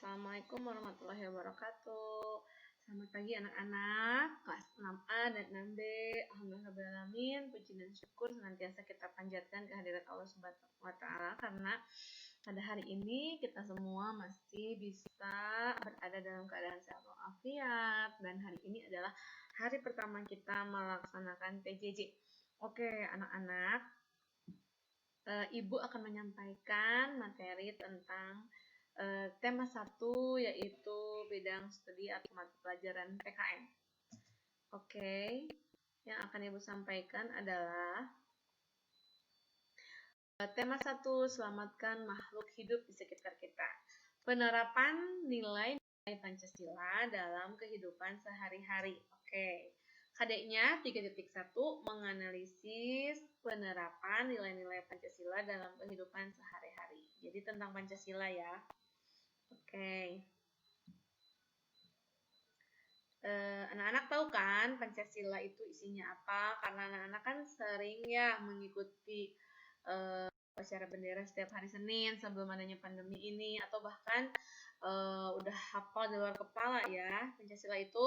Assalamualaikum warahmatullahi wabarakatuh. Selamat pagi anak-anak kelas 6A dan 6B. Alhamdulillahirrahmanirrahim. Puji dan syukur senantiasa kita panjatkan kehadirat Allah Subhanahu wa taala karena pada hari ini kita semua masih bisa berada dalam keadaan sehat walafiat dan hari ini adalah hari pertama kita melaksanakan PJJ. Oke, anak-anak, Ibu akan menyampaikan materi tentang tema 1 yaitu bidang studi atau mata pelajaran PKN. Oke, yang akan Ibu sampaikan adalah tema 1, selamatkan makhluk hidup di sekitar kita. Penerapan nilai-nilai Pancasila dalam kehidupan sehari-hari. Oke. KD-nya 3.1 menganalisis penerapan nilai-nilai Pancasila dalam kehidupan sehari-hari. Jadi tentang Pancasila ya. Oke. Anak-anak tahu kan Pancasila itu isinya apa? Karena anak-anak kan sering ya mengikuti upacara bendera setiap hari Senin sebelum adanya pandemi ini, atau bahkan udah hafal di luar kepala ya. Pancasila itu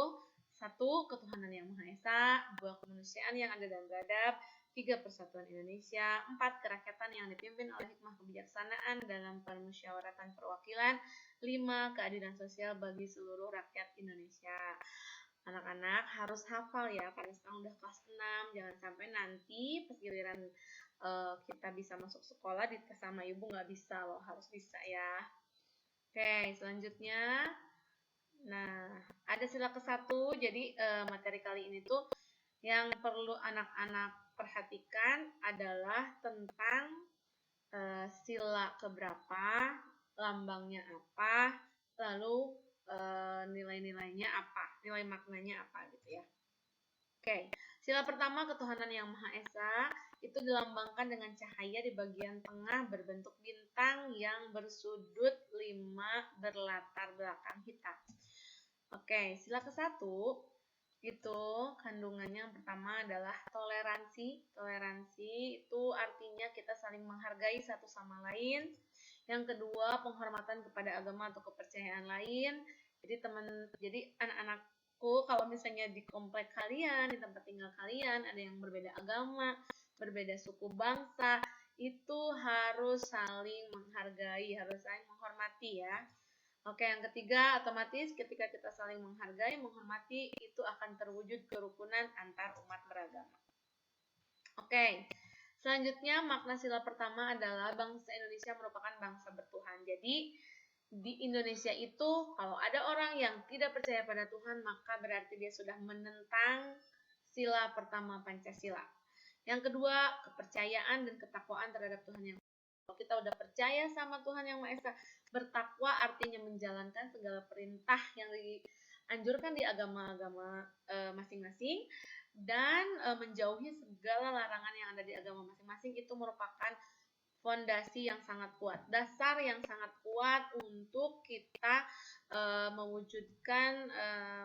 1. Ketuhanan yang Maha Esa, 2. Kemanusiaan yang adil dan beradab, 3. Persatuan Indonesia, 4. Kerakyatan yang dipimpin oleh hikmah kebijaksanaan dalam permusyawaratan perwakilan, 5. Keadilan sosial bagi seluruh rakyat Indonesia. Anak-anak harus hafal ya, karena sekarang udah kelas 6, jangan sampai nanti pas giliran kita bisa masuk sekolah dites sama ibu nggak bisa loh, harus bisa ya. Oke, selanjutnya, nah ada sila ke-1, jadi materi kali ini tuh yang perlu anak-anak perhatikan adalah tentang sila keberapa, lambangnya apa, lalu nilai-nilainya apa, nilai maknanya apa gitu ya. Oke, sila pertama ketuhanan yang Maha Esa itu dilambangkan dengan cahaya di bagian tengah berbentuk bintang yang bersudut 5 berlatar belakang hitam. Oke, sila ke-1 itu kandungannya yang pertama adalah toleransi. Toleransi itu artinya kita saling menghargai satu sama lain. Yang kedua, penghormatan kepada agama atau kepercayaan lain. Jadi anak-anakku kalau misalnya di komplek kalian, di tempat tinggal kalian ada yang berbeda agama, berbeda suku bangsa, itu harus saling menghargai, harus saling menghormati ya. Oke, yang ketiga, otomatis ketika kita saling menghargai, menghormati, itu akan terwujud kerukunan antar umat beragama. Oke, selanjutnya makna sila pertama adalah bangsa Indonesia merupakan bangsa bertuhan. Jadi, di Indonesia itu kalau ada orang yang tidak percaya pada Tuhan, maka berarti dia sudah menentang sila pertama Pancasila. Yang kedua, kepercayaan dan ketakwaan terhadap Tuhan yang kalau kita udah percaya sama Tuhan yang Maha Esa, bertakwa artinya menjalankan segala perintah yang dianjurkan di agama-agama masing-masing dan menjauhi segala larangan yang ada di agama masing-masing, itu merupakan fondasi yang sangat kuat, dasar yang sangat kuat untuk kita mewujudkan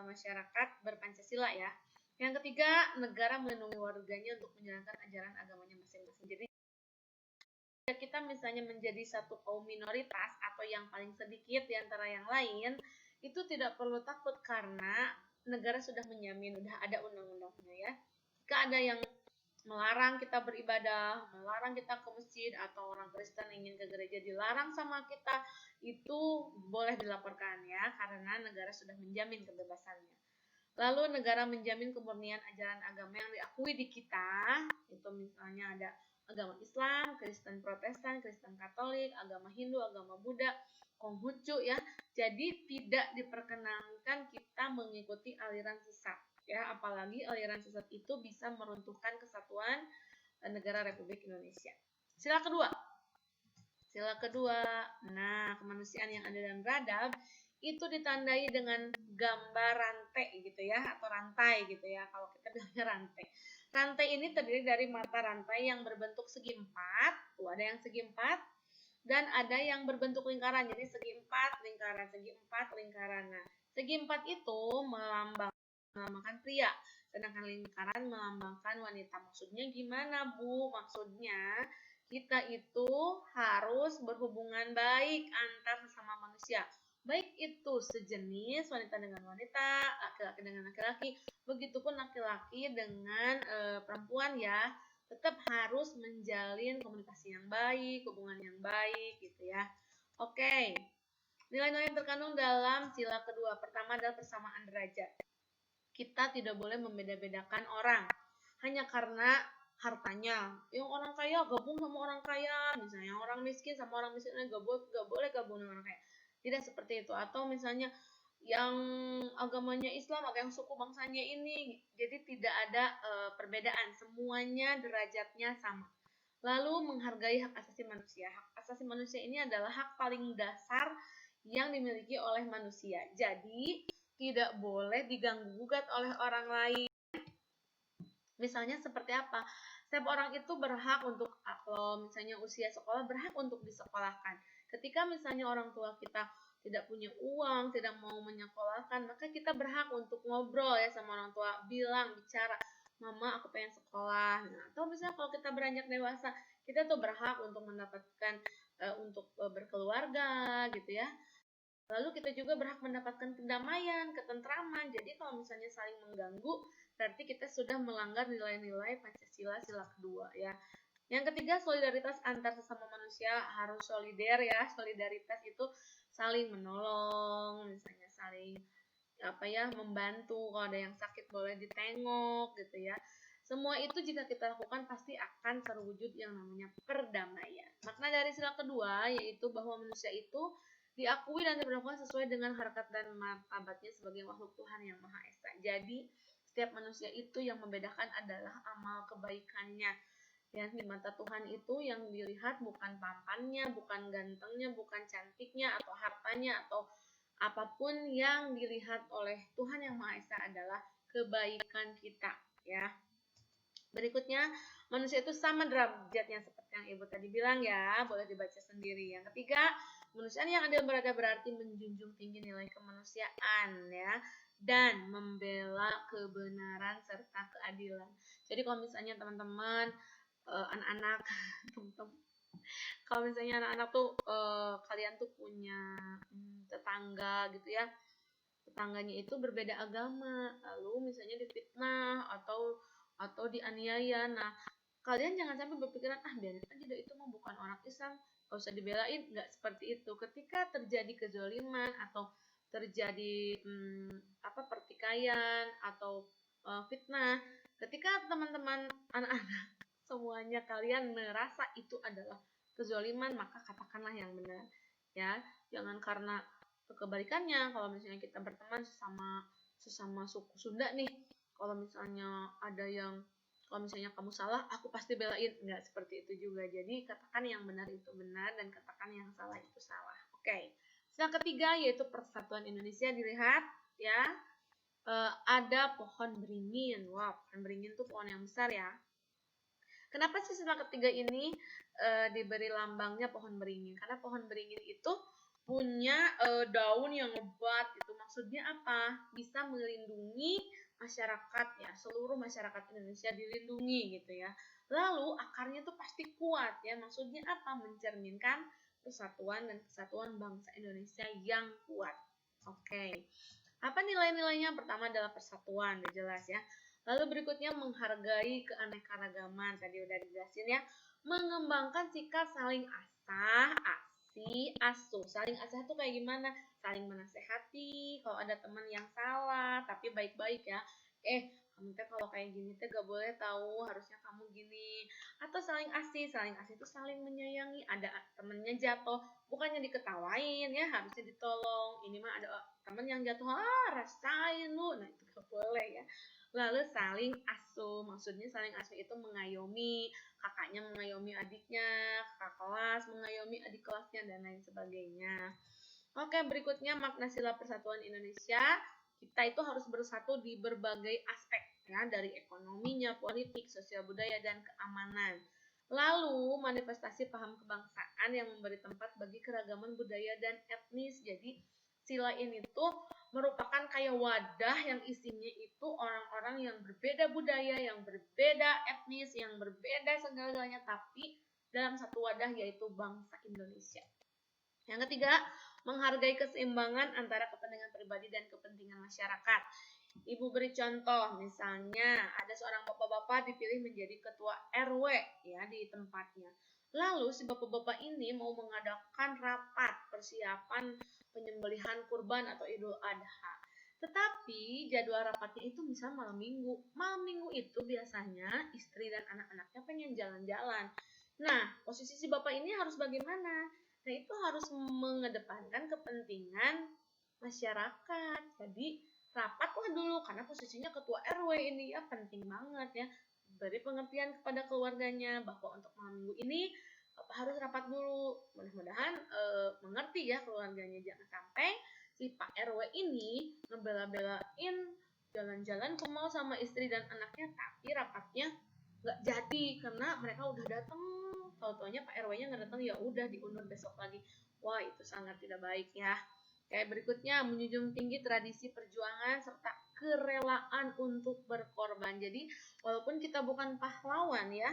masyarakat berpancasila ya. Yang ketiga, negara melindungi warganya untuk menjalankan ajaran agamanya masing-masing. Jadi kita misalnya menjadi satu kaum minoritas atau yang paling sedikit di antara yang lain, itu tidak perlu takut karena negara sudah menjamin, udah ada undang-undangnya ya. Jika ada yang melarang kita beribadah, melarang kita ke masjid, atau orang Kristen ingin ke gereja dilarang sama kita, itu boleh dilaporkan ya, karena negara sudah menjamin kebebasannya. Lalu negara menjamin kemurnian ajaran agama yang diakui di kita, itu misalnya ada agama Islam, Kristen Protestan, Kristen Katolik, agama Hindu, agama Buddha, Konghucu ya. Jadi tidak diperkenankan kita mengikuti aliran sesat ya, apalagi aliran sesat itu bisa meruntuhkan kesatuan negara Republik Indonesia. Sila kedua, nah kemanusiaan yang adil dan beradab itu ditandai dengan gambar rantai gitu ya, atau rantai gitu ya, kalau kita bilangnya rantai. Rantai ini terdiri dari mata rantai yang berbentuk segi empat, tuh ada yang segi empat, dan ada yang berbentuk lingkaran, jadi segi empat, lingkaran, segi empat, lingkaran. Nah, segi empat itu melambangkan pria, sedangkan lingkaran melambangkan wanita. Maksudnya gimana Bu? Maksudnya kita itu harus berhubungan baik antar sesama manusia. baik itu sejenis wanita dengan wanita, laki-laki dengan laki-laki, begitupun laki-laki dengan perempuan ya, tetap harus menjalin komunikasi yang baik, hubungan yang baik gitu ya. Oke, nilai-nilai yang terkandung dalam sila kedua. Pertama adalah persamaan derajat. Kita tidak boleh membeda-bedakan orang hanya karena hartanya. Yang orang kaya gabung sama orang kaya, misalnya orang miskin sama orang miskin gak boleh gabung dengan orang kaya. Tidak seperti itu. Atau misalnya yang agamanya Islam atau yang suku bangsanya ini, jadi tidak ada perbedaan, semuanya derajatnya sama. Lalu menghargai hak asasi manusia. Hak asasi manusia ini adalah hak paling dasar yang dimiliki oleh manusia. Jadi tidak boleh diganggu-gugat oleh orang lain. Misalnya seperti apa? Setiap orang itu berhak untuk, kalau misalnya usia sekolah, berhak untuk disekolahkan. Ketika misalnya orang tua kita tidak punya uang, tidak mau menyekolahkan, maka kita berhak untuk ngobrol ya sama orang tua, bilang, bicara, mama aku pengen sekolah. Nah, atau misalnya kalau kita beranjak dewasa, kita tuh berhak untuk mendapatkan untuk berkeluarga gitu ya. Lalu kita juga berhak mendapatkan kedamaian, ketentraman. Jadi kalau misalnya saling mengganggu, berarti kita sudah melanggar nilai-nilai Pancasila sila kedua ya. Yang ketiga, solidaritas antar sesama manusia harus solider ya. Solidaritas itu saling menolong, misalnya saling membantu. Kalau ada yang sakit boleh ditengok gitu ya. Semua itu jika kita lakukan pasti akan terwujud yang namanya perdamaian. Makna dari sila kedua yaitu bahwa manusia itu diakui dan diperlakukan sesuai dengan harkat dan martabatnya sebagai makhluk Tuhan yang Maha Esa. Jadi setiap manusia itu yang membedakan adalah amal kebaikannya. Yang di mata Tuhan itu yang dilihat bukan tampannya, bukan gantengnya, bukan cantiknya atau hartanya atau apapun. Yang dilihat oleh Tuhan yang Maha Esa adalah kebaikan kita ya. Berikutnya, manusia itu sama derajatnya seperti yang Ibu tadi bilang ya, boleh dibaca sendiri. Yang ketiga, kemanusiaan yang adil berada berarti menjunjung tinggi nilai kemanusiaan ya, dan membela kebenaran serta keadilan. Jadi kalau misalnya teman-teman, anak-anak, kalau misalnya anak-anak tuh kalian tuh punya tetangga gitu ya, tetangganya itu berbeda agama, lalu misalnya difitnah atau dianiaya. Nah, kalian jangan sampai berpikiran biarin aja deh, itu mah bukan orang Islam, gak usah dibelain. Nggak seperti itu. Ketika terjadi kezaliman atau terjadi pertikaian atau fitnah, ketika teman-teman anak-anak semuanya kalian merasa itu adalah kezaliman, maka katakanlah yang benar ya. Jangan karena kebalikannya, kalau misalnya kita berteman sesama suku Sunda nih, kalau misalnya ada yang, kalau misalnya kamu salah, aku pasti belain. Enggak seperti itu juga. Jadi katakan yang benar itu benar dan katakan yang salah itu salah. Oke. Yang ketiga yaitu persatuan Indonesia. Dilihat ya, ada pohon beringin. Wow, pohon beringin tuh pohon yang besar ya. Kenapa sih sila ketiga ini diberi lambangnya pohon beringin? Karena pohon beringin itu punya daun yang lebat gitu. Maksudnya apa? Bisa melindungi masyarakat ya, seluruh masyarakat Indonesia dilindungi gitu ya. Lalu akarnya tuh pasti kuat ya. Maksudnya apa? Mencerminkan persatuan dan kesatuan bangsa Indonesia yang kuat. Oke. Apa nilai-nilainya? Pertama adalah persatuan, udah jelas ya. Lalu berikutnya menghargai keanekaragaman, tadi udah dijelasin ya. Mengembangkan sikap saling asah, asuh. Saling asah itu kayak gimana? Saling menasehati kalau ada teman yang salah, tapi baik-baik ya. Kamu teh kalau kayak gini teh gak boleh tahu, harusnya kamu gini. Atau saling asih itu saling menyayangi. Ada temennya jatuh, bukannya diketawain ya, harusnya ditolong. Ini mah ada temen yang jatuh, rasain lu. Nah itu gak boleh ya. Lalu saling asuh, maksudnya saling asuh itu mengayomi, kakaknya mengayomi adiknya, kakak kelas mengayomi adik kelasnya, dan lain sebagainya. Oke, berikutnya makna sila persatuan Indonesia. Kita itu harus bersatu di berbagai aspek ya, dari ekonominya, politik, sosial budaya, dan keamanan. Lalu manifestasi paham kebangsaan yang memberi tempat bagi keragaman budaya dan etnis. Jadi sila ini tuh merupakan kayak wadah yang isinya itu orang-orang yang berbeda budaya, yang berbeda etnis, yang berbeda segala-galanya, tapi dalam satu wadah yaitu bangsa Indonesia. Yang ketiga, menghargai keseimbangan antara kepentingan pribadi dan kepentingan masyarakat. Ibu beri contoh, misalnya ada seorang bapak-bapak dipilih menjadi ketua RW ya di tempatnya. Lalu si bapak-bapak ini mau mengadakan rapat persiapan penyembelihan kurban atau Idul Adha. Tetapi jadwal rapatnya itu misalnya malam minggu. Malam minggu itu biasanya istri dan anak-anaknya pengen jalan-jalan. Nah, posisi si bapak ini harus bagaimana? Nah, itu harus mengedepankan kepentingan masyarakat. Jadi, rapatlah dulu karena posisinya ketua RW ini ya penting banget ya. Beri pengertian kepada keluarganya bahwa untuk malam minggu ini Bapak harus rapat dulu. Mudah-mudahan mengerti ya keluarganya. Jangan sampai si Pak RW ini ngebela-belain jalan-jalan ke mall sama istri dan anaknya, tapi rapatnya nggak jadi karena mereka udah datang. Tahu-taunya Pak RW-nya nggak datang, ya udah diundur besok lagi. Wah, itu sangat tidak baik ya. Kayak berikutnya, menjunjung tinggi tradisi perjuangan serta kerelaan untuk berkorban. Jadi, walaupun kita bukan pahlawan ya,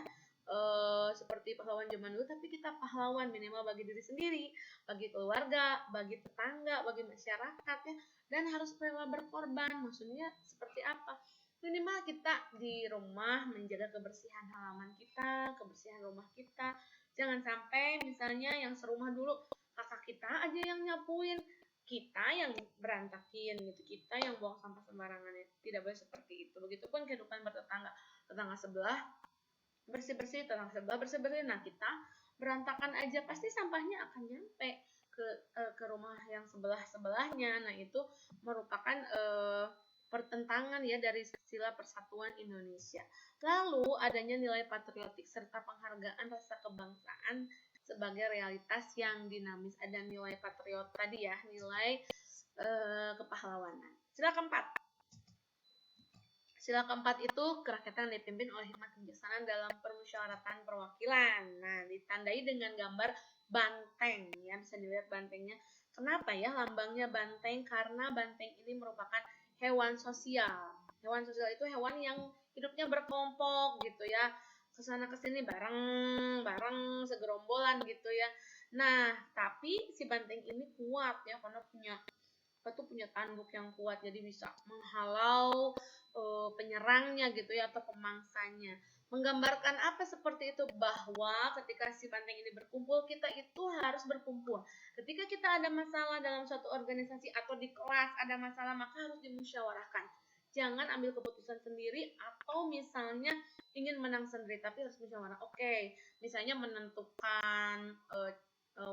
seperti pahlawan zaman dulu, tapi kita pahlawan minimal bagi diri sendiri, bagi keluarga, bagi tetangga, bagi masyarakat ya, dan harus rela berkorban. Maksudnya seperti apa? Minimal kita di rumah menjaga kebersihan halaman kita, kebersihan rumah kita. Jangan sampai misalnya yang serumah dulu kakak kita aja yang nyapuin, kita yang berantakin gitu, kita yang buang sampah sembarangan. Tidak boleh seperti itu. Begitupun kehidupan bertetangga, tetangga sebelah bersih-bersih, tetangga sebelah bersih-bersih. Nah, kita berantakan aja pasti sampahnya akan nyampe ke rumah yang sebelah-sebelahnya. Nah, itu merupakan pertentangan ya dari sila persatuan Indonesia. Lalu adanya nilai patriotik serta penghargaan rasa kebangsaan sebagai realitas yang dinamis. Ada nilai patriot tadi ya, nilai kepahlawanan. Sila keempat. Sila keempat itu kerakyatan dipimpin oleh hikmat kebijaksanaan dalam permusyawaratan perwakilan. Nah, ditandai dengan gambar banteng ya, bisa dilihat bantengnya. Kenapa ya lambangnya banteng? Karena banteng ini merupakan hewan sosial. Hewan sosial itu hewan yang hidupnya berkelompok gitu ya. Kesana kesini bareng segerombolan gitu ya. Nah, tapi si banteng ini kuat ya karena punya tanduk yang kuat, jadi bisa menghalau penyerangnya gitu ya atau pemangsanya. Menggambarkan apa seperti itu, bahwa ketika si banteng ini berkumpul, kita itu harus berkumpul. Ketika kita ada masalah dalam suatu organisasi atau di kelas ada masalah, maka harus dimusyawarahkan. Jangan ambil keputusan sendiri atau misalnya ingin menang sendiri, tapi harus musyawarah. Oke, misalnya menentukan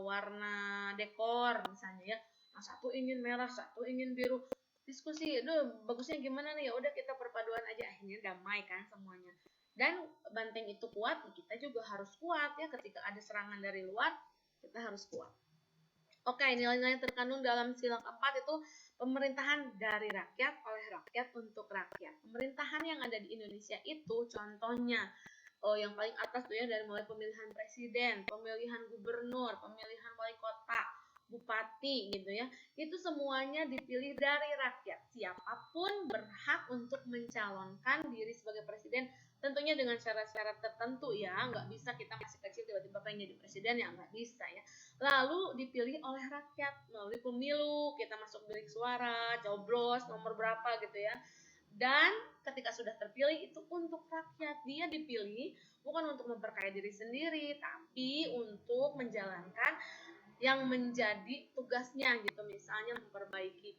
warna dekor misalnya ya. Nah, satu ingin merah, satu ingin biru. Diskusi, bagusnya gimana nih? Ya udah kita perpaduan aja, akhirnya damai kan semuanya. Dan banteng itu kuat, kita juga harus kuat ya. Ketika ada serangan dari luar, kita harus kuat. Oke, nilai-nilai terkandung dalam sila keempat itu pemerintahan dari rakyat, oleh rakyat, untuk rakyat. Pemerintahan yang ada di Indonesia itu contohnya yang paling atas tuh ya, dari mulai pemilihan presiden, pemilihan gubernur, pemilihan wali kota, bupati gitu ya, itu semuanya dipilih dari rakyat. Siapapun berhak untuk mencalonkan diri sebagai presiden, tentunya dengan syarat-syarat tertentu ya, nggak bisa kita masih kecil tiba-tiba pengen jadi presiden, ya nggak bisa ya. Lalu dipilih oleh rakyat melalui pemilu, kita masuk bilik suara, coblos nomor berapa gitu ya. Dan ketika sudah terpilih itu untuk rakyat, dia dipilih bukan untuk memperkaya diri sendiri, tapi untuk menjalankan yang menjadi tugasnya gitu. Misalnya memperbaiki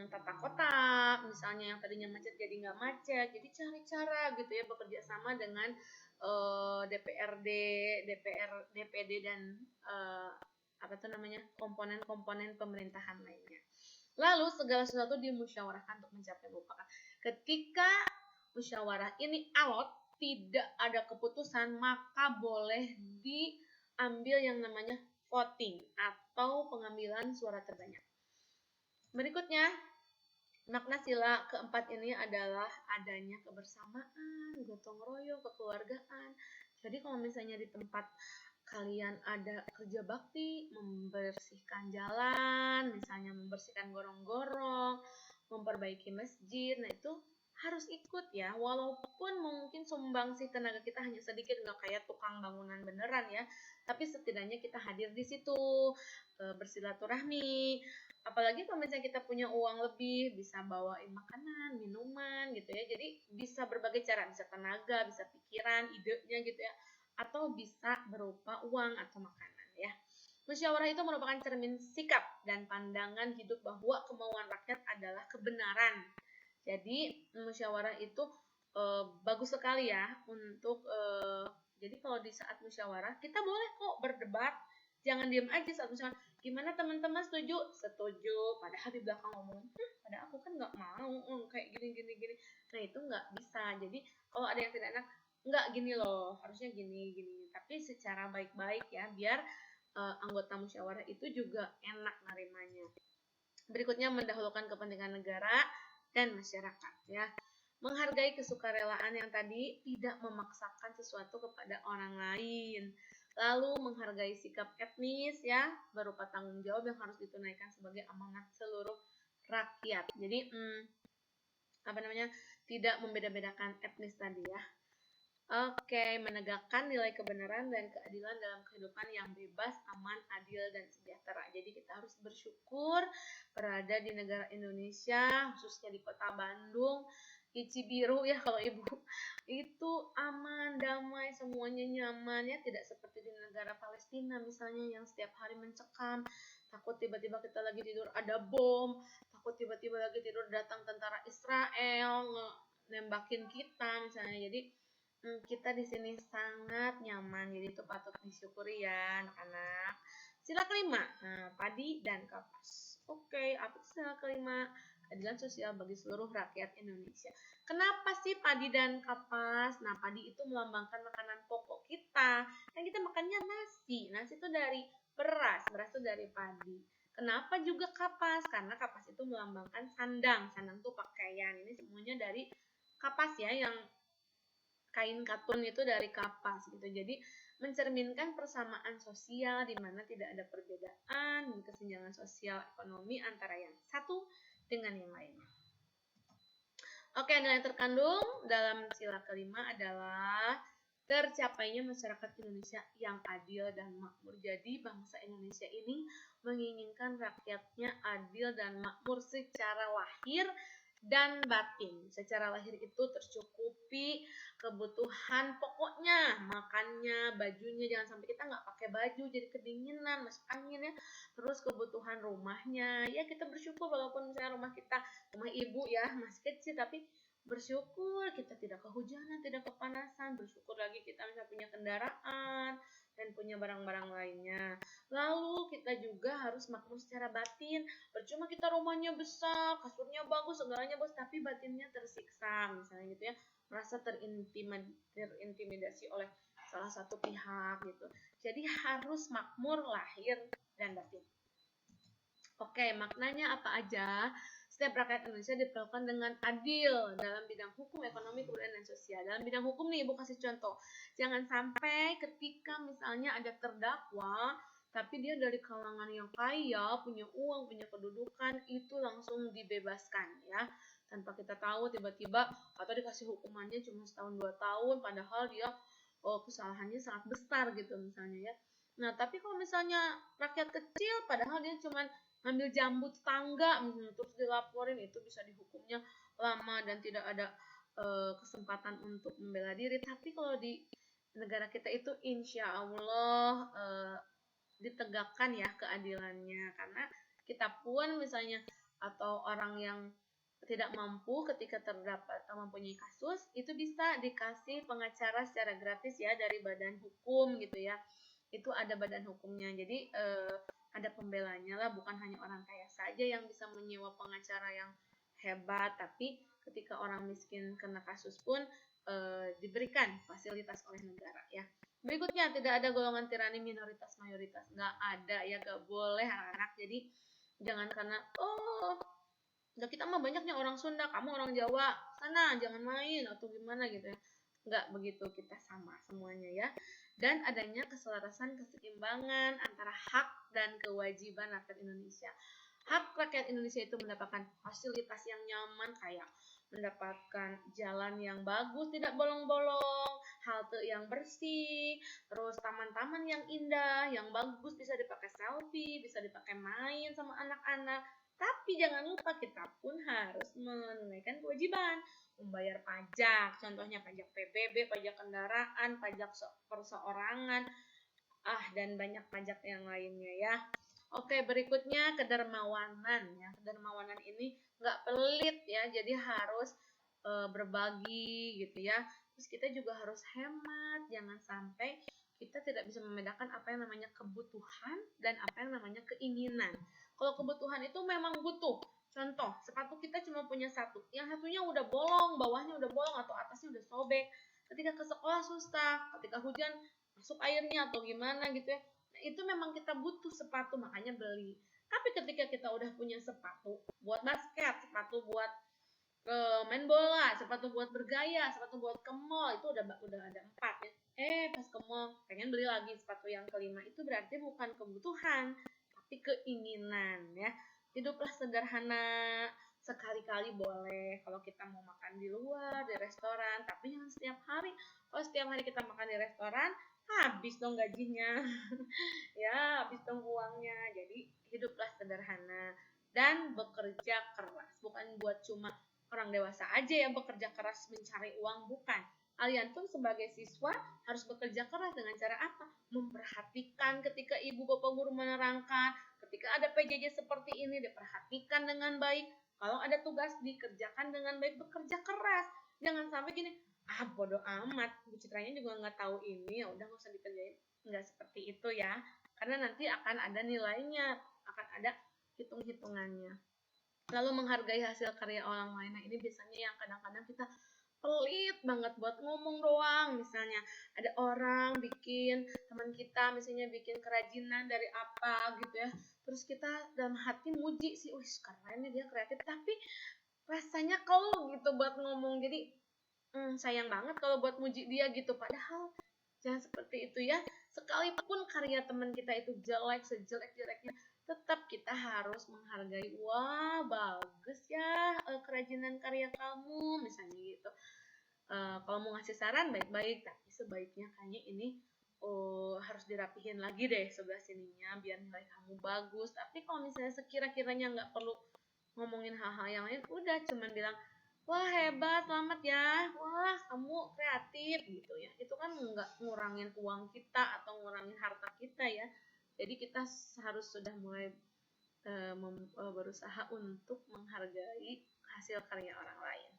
tata kota, misalnya yang tadinya macet jadi nggak macet. Jadi cari cara gitu ya, bekerja sama dengan DPRD, DPD dan komponen-komponen pemerintahan lainnya. Lalu segala sesuatu dimusyawarahkan untuk mencapai mufakat. Ketika musyawarah ini alot, tidak ada keputusan, maka boleh diambil yang namanya voting atau pengambilan suara terbanyak. Berikutnya, makna sila keempat ini adalah adanya kebersamaan, gotong royong, kekeluargaan. Jadi kalau misalnya di tempat kalian ada kerja bakti, membersihkan jalan, misalnya membersihkan gorong-gorong, memperbaiki masjid, nah itu harus ikut ya, walaupun mungkin sumbangsi tenaga kita hanya sedikit, nggak kayak tukang bangunan beneran ya, tapi setidaknya kita hadir di situ, bersilaturahmi. Apalagi kalau misalnya kita punya uang lebih, bisa bawain makanan, minuman gitu ya. Jadi bisa berbagai cara, bisa tenaga, bisa pikiran, idenya gitu ya, atau bisa berupa uang atau makanan ya. Musyawarah itu merupakan cermin sikap dan pandangan hidup bahwa kemauan rakyat adalah kebenaran. Jadi musyawarah itu bagus sekali ya untuk jadi kalau di saat musyawarah kita boleh kok berdebat, jangan diam aja saat musyawarah. Gimana teman-teman, setuju? Setuju. Padahal di belakang ngomong, padahal aku kan nggak mau kayak gini. Nah itu nggak bisa. Jadi kalau ada yang tidak enak, nggak gini loh, harusnya gini. Tapi secara baik-baik ya, biar anggota musyawarah itu juga enak nerimanya. Berikutnya mendahulukan kepentingan negara dan masyarakat ya. Menghargai kesukarelaan yang tadi, tidak memaksakan sesuatu kepada orang lain. Lalu menghargai sikap etnis ya, berupa tanggung jawab yang harus ditunaikan sebagai amanat seluruh rakyat. Jadi tidak membeda-bedakan etnis tadi ya. Oke, menegakkan nilai kebenaran dan keadilan dalam kehidupan yang bebas, aman, adil, dan sejahtera. Jadi kita harus bersyukur berada di negara Indonesia, khususnya di kota Bandung, di Cibiru ya kalau ibu, itu aman, damai, semuanya nyaman ya, tidak seperti di negara Palestina misalnya yang setiap hari mencekam, takut tiba-tiba kita lagi tidur ada bom, takut tiba-tiba lagi tidur datang tentara Israel nembakin kita misalnya. Jadi kita di sini sangat nyaman, jadi itu patut disyukuri ya anak-anak. Sila kelima, padi dan kapas. Oke, apa itu sila kelima? Keadilan sosial bagi seluruh rakyat Indonesia. Kenapa sih padi dan kapas? Nah, padi itu melambangkan makanan pokok kita. Kan kita makannya nasi. Nasi itu dari beras itu dari padi. Kenapa juga kapas? Karena kapas itu melambangkan sandang. Sandang itu pakaian. Ini semuanya dari kapas ya, yang kain katun itu dari kapas gitu. Jadi mencerminkan persamaan sosial di mana tidak ada perbedaan dan kesenjangan sosial ekonomi antara yang satu dengan yang lainnya. Oke, nilai terkandung dalam sila kelima adalah tercapainya masyarakat Indonesia yang adil dan makmur. Jadi bangsa Indonesia ini menginginkan rakyatnya adil dan makmur secara lahir dan batin. Secara lahir itu tercukupi kebutuhan pokoknya, makannya, bajunya, jangan sampai kita nggak pakai baju jadi kedinginan, masuk angin ya. Terus kebutuhan rumahnya, ya kita bersyukur walaupun misalnya rumah kita, rumah ibu ya masih kecil, tapi bersyukur kita tidak kehujanan, tidak kepanasan. Bersyukur lagi kita bisa punya kendaraan dan punya barang-barang lainnya. Lalu kita juga harus makmur secara batin. Percuma kita rumahnya besar, kasurnya bagus, segalanya bagus, tapi batinnya tersiksa misalnya gitu ya, merasa terintimidasi oleh salah satu pihak gitu. Jadi harus makmur lahir dan batin. Oke, maknanya apa aja? Setiap rakyat Indonesia diperlakukan dengan adil dalam bidang hukum, ekonomi, kebudayaan, dan sosial. Dalam bidang hukum nih, Ibu kasih contoh. Jangan sampai ketika misalnya ada terdakwa, tapi dia dari kalangan yang kaya, punya uang, punya kedudukan, itu langsung dibebaskan ya. Tanpa kita tahu, tiba-tiba atau dikasih hukumannya cuma setahun 2 tahun, padahal dia kesalahannya sangat besar gitu misalnya ya. Nah, tapi kalau misalnya rakyat kecil, padahal dia cuma ngambil jambu tetangga misalnya, terus dilaporin, itu bisa dihukumnya lama dan tidak ada kesempatan untuk membela diri. Tapi kalau di negara kita itu insya Allah ditegakkan ya keadilannya, karena kita pun misalnya atau orang yang tidak mampu ketika terdapat mempunyai kasus, itu bisa dikasih pengacara secara gratis ya dari badan hukum gitu ya. Itu ada badan hukumnya, jadi ada pembelanya lah, bukan hanya orang kaya saja yang bisa menyewa pengacara yang hebat, tapi ketika orang miskin kena kasus pun diberikan fasilitas oleh negara ya. Berikutnya, tidak ada golongan tirani minoritas mayoritas, nggak ada ya, nggak boleh anak-anak. Jadi jangan karena kita mah banyaknya orang Sunda, kamu orang Jawa, sana jangan main atau gimana gitu ya. Nggak begitu, kita sama semuanya ya. Dan adanya keselarasan, keseimbangan antara hak dan kewajiban rakyat Indonesia. Hak rakyat Indonesia itu mendapatkan fasilitas yang nyaman kayak mendapatkan jalan yang bagus, tidak bolong-bolong, halte yang bersih, terus taman-taman yang indah, yang bagus, bisa dipakai selfie, bisa dipakai main sama anak-anak. Tapi jangan lupa kita pun harus menunaikan kewajiban, membayar pajak, contohnya pajak PBB, pajak kendaraan, pajak perseorangan, dan banyak pajak yang lainnya ya. Oke, berikutnya kedermawanan ya. Kedermawanan ini nggak pelit ya, jadi harus berbagi gitu ya. Terus kita juga harus hemat, jangan sampai kita tidak bisa membedakan apa yang namanya kebutuhan dan apa yang namanya keinginan. Kalau kebutuhan itu memang butuh. Contoh, sepatu kita cuma punya satu, yang satunya udah bolong, bawahnya udah bolong atau atasnya udah sobek. Ketika ke sekolah susah, ketika hujan masuk airnya atau gimana gitu ya. Nah, itu memang kita butuh sepatu, makanya beli. Tapi ketika kita udah punya sepatu buat basket, sepatu buat main bola, sepatu buat bergaya, sepatu buat ke mall, itu udah ada 4 ya. Pas ke mall pengen beli lagi sepatu yang kelima, itu berarti bukan kebutuhan, tapi keinginan ya. Hiduplah sederhana, sekali-kali boleh kalau kita mau makan di luar, di restoran, tapi jangan setiap hari. Kalau setiap hari kita makan di restoran, habis dong gajinya. Ya, habis dong uangnya. Jadi hiduplah sederhana dan bekerja keras. Bukan buat cuma orang dewasa aja yang bekerja keras mencari uang, bukan. Kalian pun sebagai siswa harus bekerja keras dengan cara apa? Memperhatikan ketika ibu bapak guru menerangkan, ketika ada PJJ seperti ini diperhatikan dengan baik. Kalau ada tugas dikerjakan dengan baik, bekerja keras. Jangan sampai gini, bodo amat, Bu Citranya juga nggak tahu ini, ya udah nggak usah dikerjain. Nggak seperti itu ya, karena nanti akan ada nilainya, akan ada hitung-hitungannya. Lalu menghargai hasil karya orang lain. Nah, ini biasanya yang kadang-kadang kita pelit banget buat ngomong doang. Misalnya ada orang bikin, teman kita misalnya bikin kerajinan dari apa gitu ya, terus kita dalam hati muji sih, wih keren nih dia kreatif, tapi rasanya kalau gitu buat ngomong. Jadi sayang banget kalau buat muji dia gitu, padahal jangan seperti itu ya. Sekalipun karya teman kita itu jelek, sejelek-jeleknya, tetap kita harus menghargai. Wah, bagus ya kerajinan karya kamu, misalnya gitu. Kalau mau ngasih saran baik-baik, tapi sebaiknya kayaknya ini harus dirapihin lagi deh sebelah sininya biar nilai kamu bagus. Tapi kalau misalnya sekira-kiranya nggak perlu ngomongin hal-hal yang lain, udah cuman bilang, wah hebat, selamat ya, wah kamu kreatif gitu ya. Itu kan nggak ngurangin uang kita atau ngurangin harta kita ya. Jadi kita harus sudah mulai berusaha untuk menghargai hasil karya orang lain.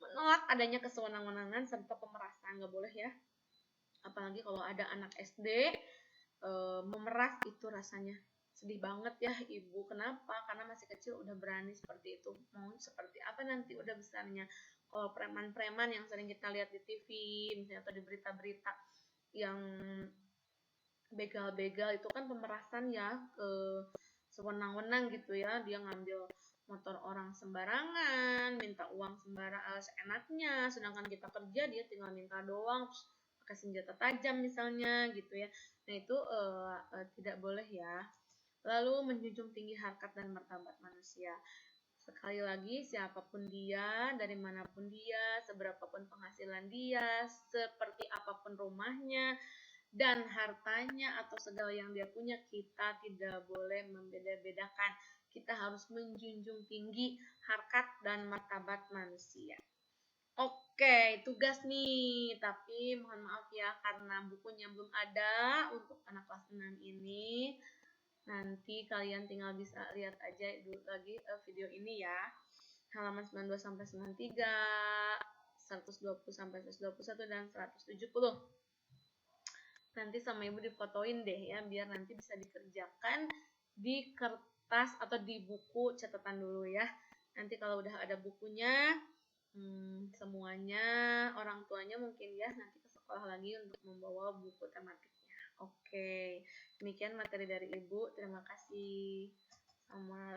Menolak adanya kesewenang-wenangan serta pemerasan, nggak boleh ya. Apalagi kalau ada anak SD memeras, itu rasanya sedih banget ya ibu. Kenapa? Karena masih kecil udah berani seperti itu. Mau seperti apa nanti udah besarnya? Kalau preman-preman yang sering kita lihat di TV misalnya atau di berita-berita yang begal-begal, itu kan pemerasan ya, sewenang-wenang gitu ya. Dia ngambil motor orang sembarangan, minta uang seenaknya, sedangkan kita kerja dia tinggal minta doang, terus pakai senjata tajam misalnya gitu ya. Nah itu tidak boleh ya. Lalu menjunjung tinggi harkat dan martabat manusia. Sekali lagi, siapapun dia, dari manapun dia, seberapapun penghasilan dia, seperti apapun rumahnya dan hartanya atau segala yang dia punya, kita tidak boleh membeda-bedakan. Kita harus menjunjung tinggi harkat dan martabat manusia. Oke, tugas nih, tapi mohon maaf ya karena bukunya belum ada untuk anak kelas 6 ini. Nanti kalian tinggal bisa lihat aja dulu lagi video ini ya. Halaman 92 sampai 93, 120 sampai 121 dan 170. Nanti sama ibu difotoin deh ya, biar nanti bisa dikerjakan di kertas atau di buku catatan dulu ya. Nanti kalau udah ada bukunya, semuanya orang tuanya mungkin ya nanti ke sekolah lagi untuk membawa buku tematiknya. Oke, demikian materi dari ibu. Terima kasih. Selamat